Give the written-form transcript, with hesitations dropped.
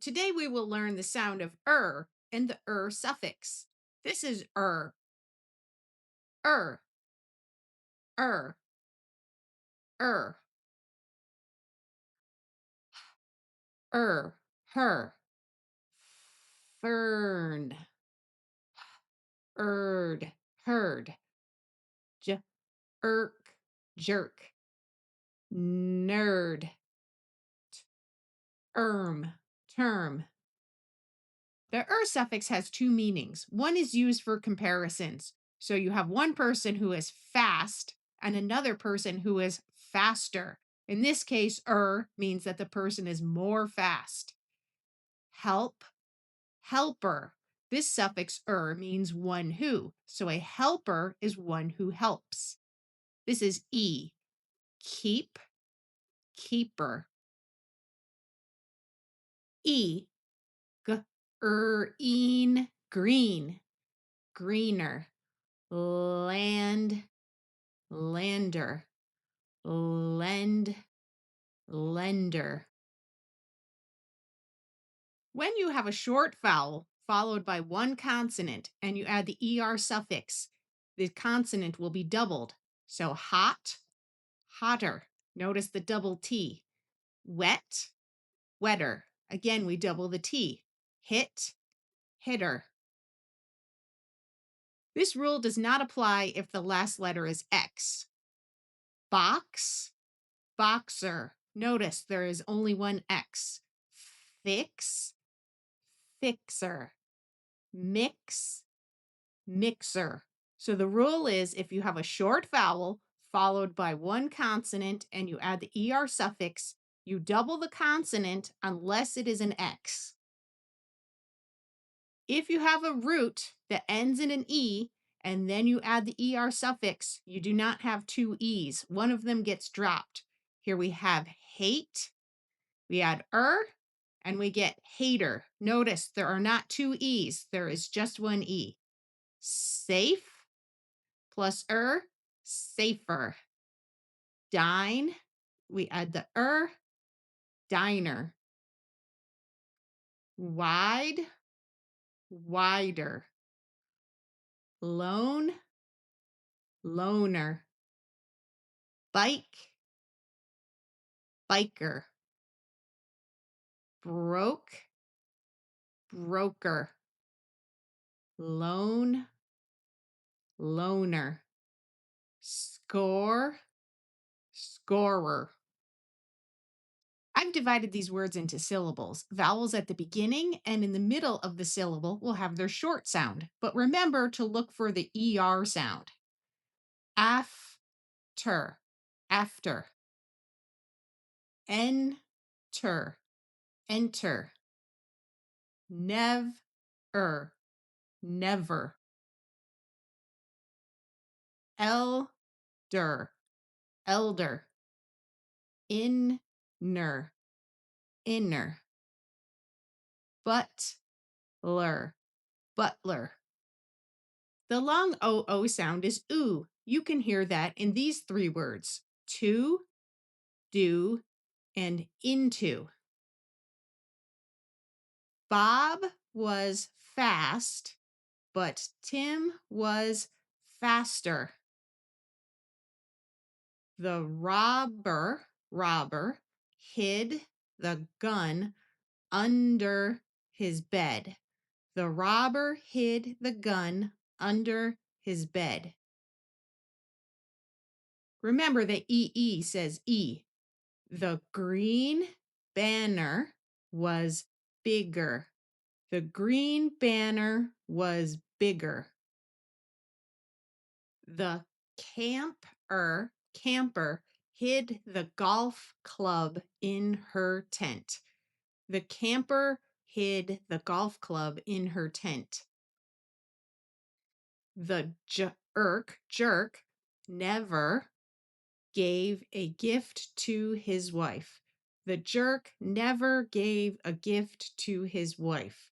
Today we will learn the sound of and the suffix. This is er, er, er, her, fern, heard, j, irk, jerk, nerd, term. The suffix has two meanings. One is used for comparisons. So you have one person who is fast and another person who is faster. In this case, means that the person is more fast. Help, helper. This suffix means one who. So a helper is one who helps. This is keep, keeper. Green, greener. Land, lander. Lend, lender. When you have a short vowel followed by one consonant and you add the ER suffix, the consonant will be doubled. So hot, hotter. Notice the double T. Wet, wetter. Again, we double the T. Hit, hitter. This rule does not apply if the last letter is X. Box, boxer. Notice there is only one X. Fix, fixer. Mix, mixer. So the rule is if you have a short vowel followed by one consonant and you add the ER suffix, you double the consonant unless it is an X. If you have a root that ends in an E and then you add the ER suffix, you do not have two E's. One of them gets dropped. Here we have hate. We add and we get hater. Notice there are not two E's. There is just one E. Safe plus safer. Dine, we add the diner. Wide, wider. Lone, loner. Bike, biker. Broke, broker. Loan, loner. Score, scorer. I've divided these words into syllables. Vowels at the beginning and in the middle of the syllable will have their short sound, but remember to look for the ER sound. After, after. Enter, enter. Never, never. Elder, elder. Inner, inner. Butler, butler. The long OO sound is oo. You can hear that in these three words: to, do, and into. Bob was fast, but Tim was faster. The robber, hid the gun under his bed. The robber hid the gun under his bed. Remember that EE says E. The green banner was bigger. The green banner was bigger. The camper hid the golf club in her tent. The camper hid the golf club in her tent. The jerk never gave a gift to his wife. The jerk never gave a gift to his wife.